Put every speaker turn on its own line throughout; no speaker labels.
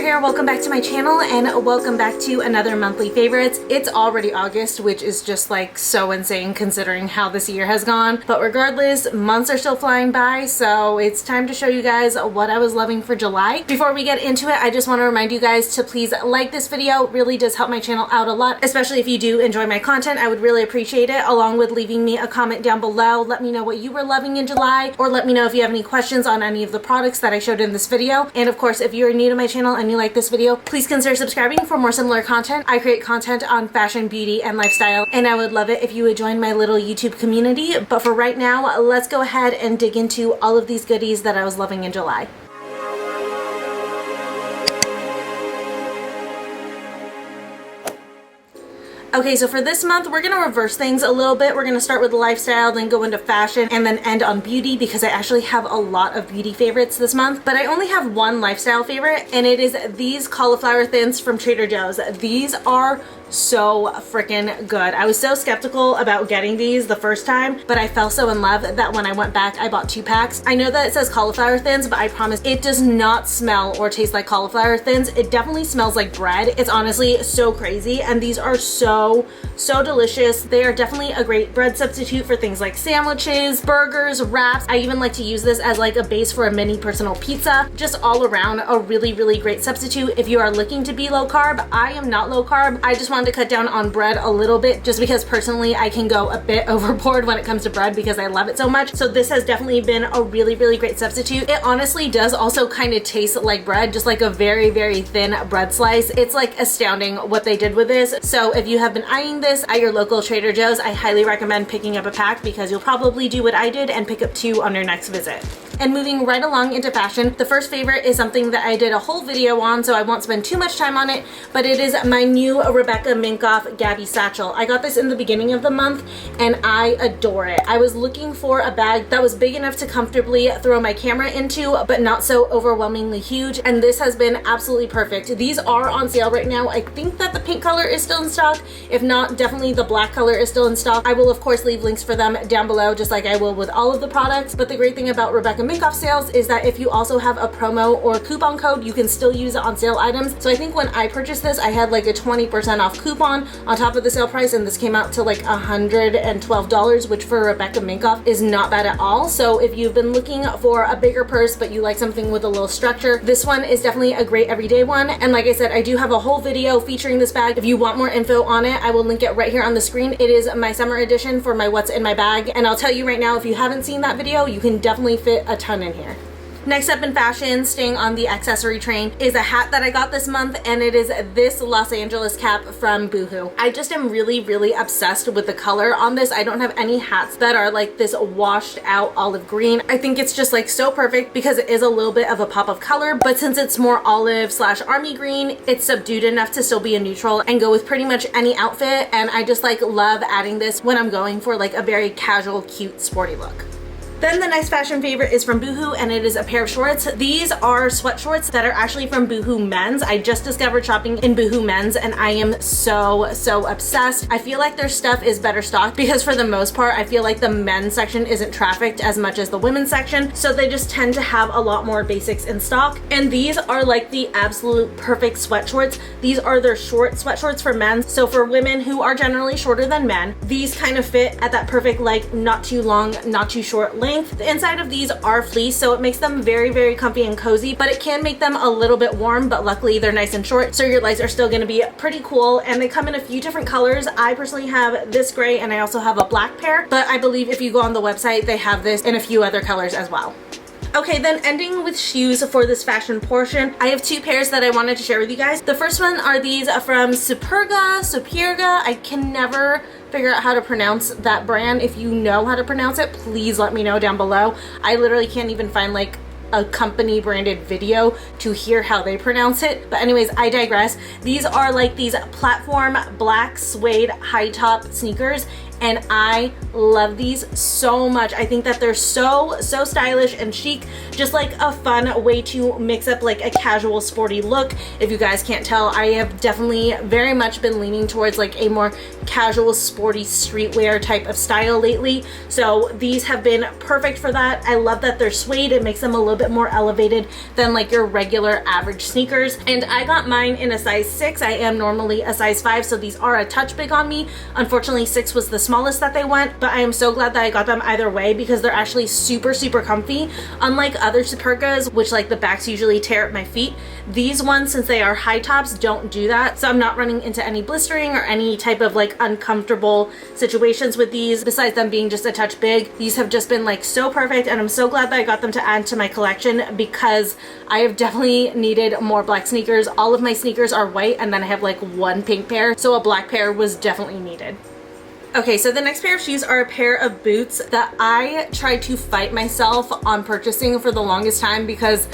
here, welcome back to my channel and welcome back to another monthly favorites. It's already August, which is just like so insane considering how this year has gone. But regardless, months are still flying by, so it's time to show you guys what I was loving for July. Before we get into it, I just want to remind you guys to please like this video. It really does help my channel out a lot, especially if you do enjoy my content. I would really appreciate it, along with leaving me a comment down below. Let me know what you were loving in July, or let me know if you have any questions on any of the products that I showed in this video. And of course, if you're new to my channel and you like this video, please consider subscribing for more similar content. I create content on fashion, beauty, and lifestyle, and I would love it if you would join my little YouTube community. But for right now, let's go ahead and dig into all of these goodies that I was loving in July. Okay, so for this month, we're going to reverse things a little bit. We're going to start with lifestyle, then go into fashion, and then end on beauty because I actually have a lot of beauty favorites this month. But I only have one lifestyle favorite, and it is these cauliflower thins from Trader Joe's. These are so freaking good. I was so skeptical about getting these the first time, but I fell so in love that when I went back, I bought 2 packs. I know that it says cauliflower thins, but I promise it does not smell or taste like cauliflower thins. It definitely smells like bread. It's honestly so crazy, and these are so delicious. They are definitely a great bread substitute for things like sandwiches, burgers, wraps. I even like to use this as like a base for a mini personal pizza. Just all around a really great substitute if you are looking to be low carb. I am not low carb. I just wanted to cut down on bread a little bit just because personally I can go a bit overboard when it comes to bread because I love it so much. So this has definitely been a really great substitute. It honestly does also kind of taste like bread, just like a very thin bread slice. It's like astounding what they did with this. So if you have been eyeing this at your local Trader Joe's, I highly recommend picking up a pack because you'll probably do what I did and pick up 2 on your next visit. And moving right along into fashion, the first favorite is something that I did a whole video on, so I won't spend too much time on it, but it is my new Rebecca Minkoff Gabby Satchel. I got this in the beginning of the month and I adore it. I was looking for a bag that was big enough to comfortably throw my camera into, but not so overwhelmingly huge, and this has been absolutely perfect. These are on sale right now. I think that the pink color is still in stock. If not, definitely the black color is still in stock. I will of course leave links for them down below, just like I will with all of the products. But the great thing about Rebecca Minkoff sales is that if you also have a promo or coupon code, you can still use it on sale items. So I think when I purchased this, I had like a 20% off coupon on top of the sale price, and this came out to like $112, which for Rebecca Minkoff is not bad at all. So if you've been looking for a bigger purse but you like something with a little structure, this one is definitely a great everyday one. And like I said, I do have a whole video featuring this bag. If you want more info on it, I will link it right here on the screen. It is my summer edition for my what's in my bag, and I'll tell you right now, if you haven't seen that video, you can definitely fit a ton in here. Next up in fashion, staying on the accessory train, is a hat that I got this month, and it is this Los Angeles cap from Boohoo. I just am really obsessed with the color on this. I don't have any hats that are like this washed out olive green. I think it's just like so perfect because it is a little bit of a pop of color, but since it's more olive / army green, it's subdued enough to still be a neutral and go with pretty much any outfit. And I just like love adding this when I'm going for like a very casual, cute, sporty look. Then the next fashion favorite is from Boohoo, and it is a pair of shorts. These are sweatshorts that are actually from Boohoo Men's. I just discovered shopping in Boohoo Men's and I am so obsessed. I feel like their stuff is better stocked because for the most part, I feel like the men's section isn't trafficked as much as the women's section. So they just tend to have a lot more basics in stock. And these are like the absolute perfect sweatshorts. These are their short sweatshorts for men. So for women who are generally shorter than men, these kind of fit at that perfect, like not too long, not too short length. The inside of these are fleece, so it makes them very comfy and cozy, but it can make them a little bit warm, but luckily they're nice and short, so your legs are still going to be pretty cool. And they come in a few different colors. I personally have this gray, and I also have a black pair, but I believe if you go on the website, they have this in a few other colors as well. Okay, then ending with shoes for this fashion portion, I have 2 pairs that I wanted to share with you guys. The first one are these from Superga. I can never figure out how to pronounce that brand. If you know how to pronounce it, please let me know down below. I literally can't even find like a company branded video to hear how they pronounce it. But anyways, I digress. These are like these platform black suede high top sneakers, and I love these so much. I think that they're so stylish and chic, just like a fun way to mix up like a casual sporty look. If you guys can't tell, I have definitely very much been leaning towards like a more casual sporty streetwear type of style lately, so these have been perfect for that. I love that they're suede. It makes them a little bit more elevated than like your regular average sneakers, and I got mine in a size 6. I am normally a size 5, so these are a touch big on me. Unfortunately, 6 was the smallest that they went, but I am so glad that I got them either way because they're actually super comfy. Unlike other Supergas, which like the backs usually tear at my feet, these ones, since they are high tops, don't do that, so I'm not running into any blistering or any type of like uncomfortable situations with these. Besides them being just a touch big, these have just been like so perfect, and I'm so glad that I got them to add to my collection because I have definitely needed more black sneakers. All of my sneakers are white, and then I have like one pink pair, so a black pair was definitely needed. Okay, so the next pair of shoes are a pair of boots that I tried to fight myself on purchasing for the longest time because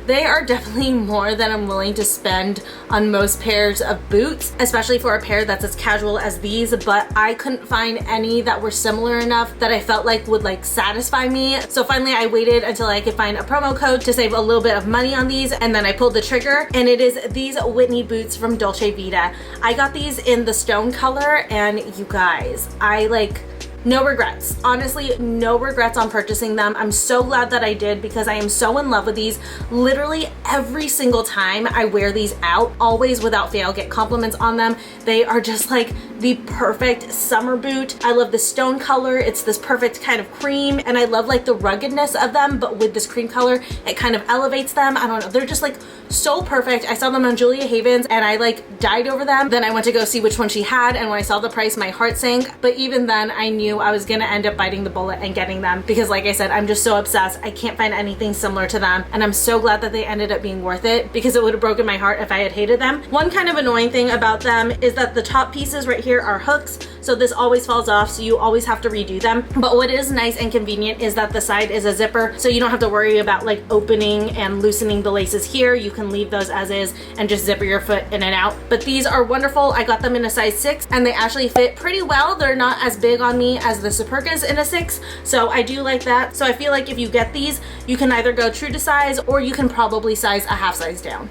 they are definitely more than I'm willing to spend on most pairs of boots, especially for a pair that's as casual as these, but I couldn't find any that were similar enough that I felt like would like satisfy me. So finally I waited until I could find a promo code to save a little bit of money on these, and then I pulled the trigger, and it is these Whitney boots from Dolce Vita. I got these in the stone color, and you guys, I like no regrets. Honestly, no regrets on purchasing them. I'm so glad that I did because I am so in love with these. Literally every single time I wear these out, always without fail get compliments on them. They are just like the perfect summer boot. I love the stone color. It's this perfect kind of cream, and I love like the ruggedness of them, but with this cream color, it kind of elevates them. I don't know. They're just like so perfect. I saw them on Julia Havens and I like died over them. Then I went to go see which one she had, and when I saw the price, my heart sank. But even then, I knew I was gonna end up biting the bullet and getting them because like I said, I'm just so obsessed. I can't find anything similar to them, and I'm so glad that they ended up being worth it because it would have broken my heart if I had hated them. One kind of annoying thing about them is that the top pieces right here are hooks, so this always falls off, so you always have to redo them. But what is nice and convenient is that the side is a zipper, so you don't have to worry about like opening and loosening the laces here. You can leave those as is and just zipper your foot in and out. But these are wonderful. I got them in a size 6 and they actually fit pretty well. They're not as big on me as the Supergas in a 6, so I do like that. So I feel like if you get these, you can either go true to size or you can probably size a half size down.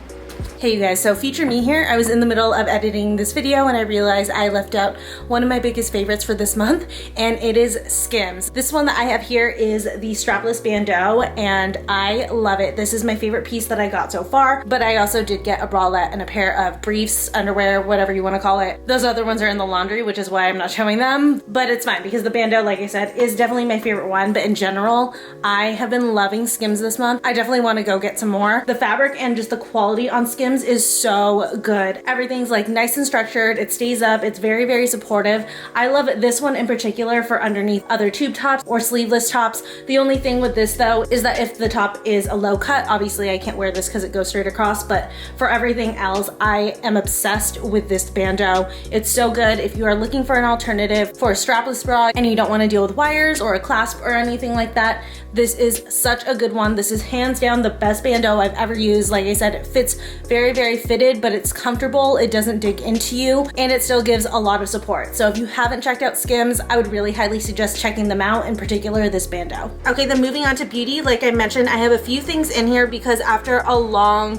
Hey you guys, so feature me here. I was in the middle of editing this video and I realized I left out one of my biggest favorites for this month, and it is Skims. This one that I have here is the strapless bandeau, and I love it. This is my favorite piece that I got so far, but I also did get a bralette and a pair of briefs, underwear, whatever you want to call it. Those other ones are in the laundry, which is why I'm not showing them, but it's fine because the bandeau, like I said, is definitely my favorite one. But in general, I have been loving Skims this month. I definitely want to go get some more. The fabric and just the quality on Skims is so good. Everything's like nice and structured. It stays up. It's very supportive. I love this one in particular for underneath other tube tops or sleeveless tops. The only thing with this though is that if the top is a low cut, obviously I can't wear this because it goes straight across, but for everything else, I am obsessed with this bandeau. It's so good. If you are looking for an alternative for a strapless bra and you don't want to deal with wires or a clasp or anything like that, this is such a good one. This is hands down the best bandeau I've ever used. Like I said, it fits very fitted, but it's comfortable. It doesn't dig into you, and it still gives a lot of support. So if you haven't checked out Skims, I would really highly suggest checking them out, in particular this bandeau. Okay, then moving on to beauty, like I mentioned, I have a few things in here because after a long,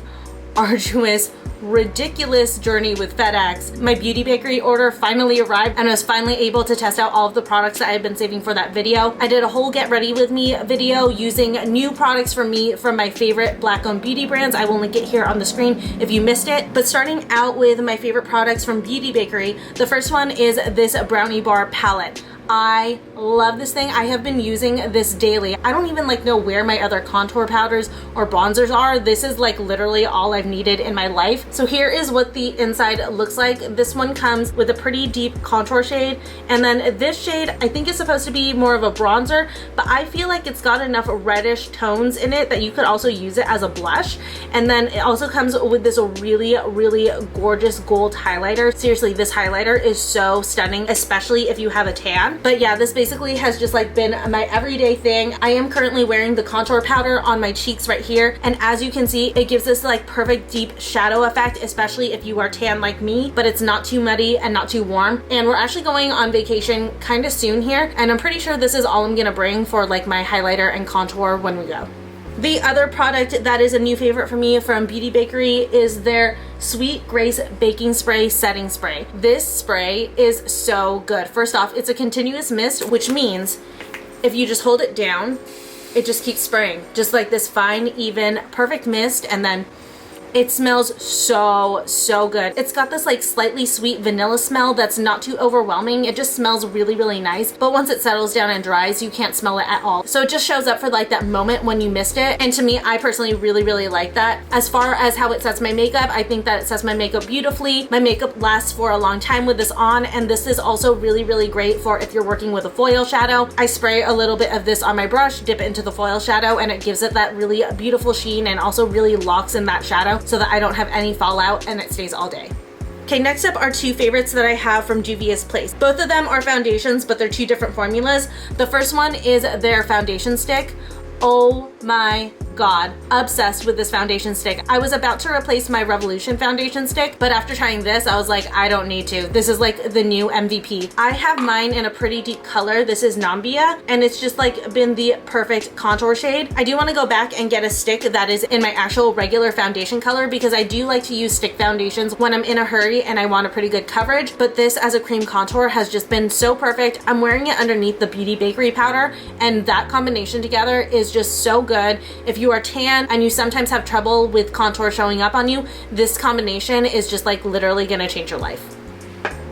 arduous, ridiculous journey with FedEx, my beauty bakery order finally arrived and I was finally able to test out all of the products that I had been saving for that video. I did a whole get ready with me video using new products from me from my favorite black owned beauty brands. I will link it here on the screen if you missed it. But starting out with my favorite products from Beauty Bakery, the first one is this brownie bar palette. I love this thing. I have been using this daily. I don't even like know where my other contour powders or bronzers are. This is like literally all I've needed in my life. So here is what the inside looks like. This one comes with a pretty deep contour shade, and then this shade I think is supposed to be more of a bronzer, but I feel like it's got enough reddish tones in it that you could also use it as a blush. And then it also comes with this really gorgeous gold highlighter. Seriously, this highlighter is so stunning, especially if you have a tan. contour. But yeah, this basically has just like been my everyday thing. I am currently wearing the contour powder on my cheeks right here, and as you can see, it gives this like perfect deep shadow effect, especially if you are tan like me, but it's not too muddy and not too warm. And we're actually going on vacation kind of soon here, and I'm pretty sure this is all I'm gonna bring for like my highlighter and contour when we go. The other product that is a new favorite for me from Beauty Bakerie is their Sweet Grace Baking Spray Setting Spray. This spray is so good. First off, it's a continuous mist, which means if you just hold it down, it just keeps spraying. Just like this fine, even, perfect mist, and then it smells so good. It's got this like slightly sweet vanilla smell that's not too overwhelming. It just smells really nice, but once it settles down and dries, you can't smell it at all. So it just shows up for like that moment when you missed it, and to me, I personally really like that. As far as how it sets my makeup, I think that it sets my makeup beautifully. My makeup lasts for a long time with this on, and this is also really great for if you're working with a foil shadow. I spray a little bit of this on my brush, dip it into the foil shadow, and it gives it that really beautiful sheen and also really locks in that shadow so that I don't have any fallout and it stays all day. Okay, next up are two favorites that I have from Juvia's Place. Both of them are foundations, but they're two different formulas. The first one is their foundation stick. Oh my god, obsessed with this foundation stick. I was about to replace my Revolution foundation stick, but after trying this, I was like, I don't need to. This is like the new MVP. I have mine in a pretty deep color. This is Nambia, and it's just like been the perfect contour shade. I do want to go back and get a stick that is in my actual regular foundation color, because I do like to use stick foundations when I'm in a hurry and I want a pretty good coverage, but this as a cream contour has just been so perfect. I'm wearing it underneath the Beauty Bakerie powder, and that combination together is just so good. If you are tan and you sometimes have trouble with contour showing up on you, this combination is just like literally gonna change your life.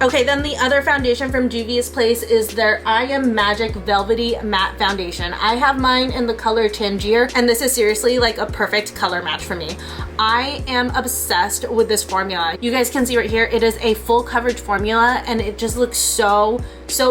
Okay, then the other foundation from Juvia's Place is their I Am Magic Velvety Matte Foundation. I have mine in the color Tangier, and this is seriously like a perfect color match for me. I am obsessed with this formula. You guys can see right here, it is a full coverage formula, and it just looks so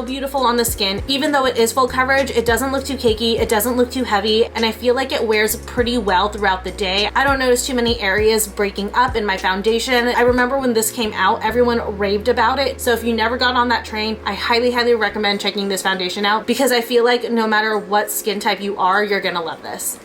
beautiful on the skin. Even though it is full coverage, it doesn't look too cakey, it doesn't look too heavy, and I feel like it wears pretty well throughout the day. I don't notice too many areas breaking up in my foundation. I remember when this came out, everyone raved about it. So if you never got on that train, I highly recommend checking this foundation out, because I feel like no matter what skin type you are, you're gonna love this.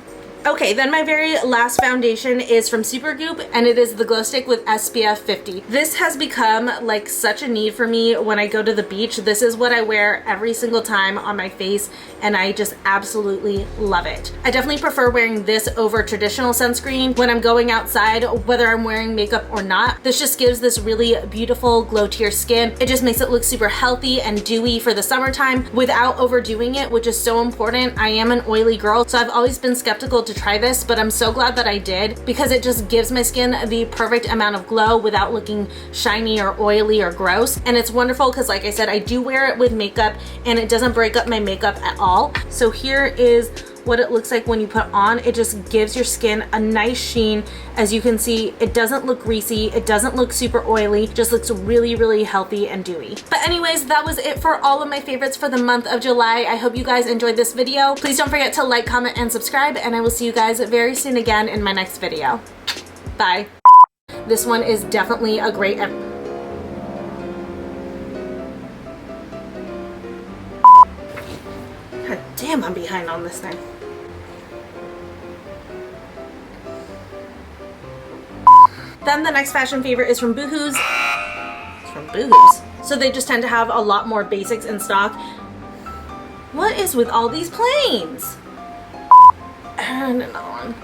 Okay, then my very last foundation is from Supergoop, and it is the glow stick with SPF 50. This has become like such a need for me when I go to the beach. This is what I wear every single time on my face, and I just absolutely love it. I definitely prefer wearing this over traditional sunscreen when I'm going outside, whether I'm wearing makeup or not. This just gives this really beautiful glow to your skin. It just makes it look super healthy and dewy for the summertime without overdoing it, which is so important. I am an oily girl, so I've always been skeptical to try this, but I'm so glad that I did, because it just gives my skin the perfect amount of glow without looking shiny or oily or gross. And it's wonderful because, like I said, I do wear it with makeup and it doesn't break up my makeup at all. So here is what it looks like when you put on. It just gives your skin a nice sheen. As you can see, it doesn't look greasy, it doesn't look super oily, just looks really healthy and dewy. But anyways, that was it for all of my favorites for the month of July. I hope you guys enjoyed this video. Please don't forget to like, comment, and subscribe, and I will see you guys very soon again in my next video. Bye. This one is definitely a great God damn, I'm behind on this thing. Then the next fashion favorite is from Boohoo's. It's from Boohoo's. So they just tend to have a lot more basics in stock. What is with all these planes? And another one.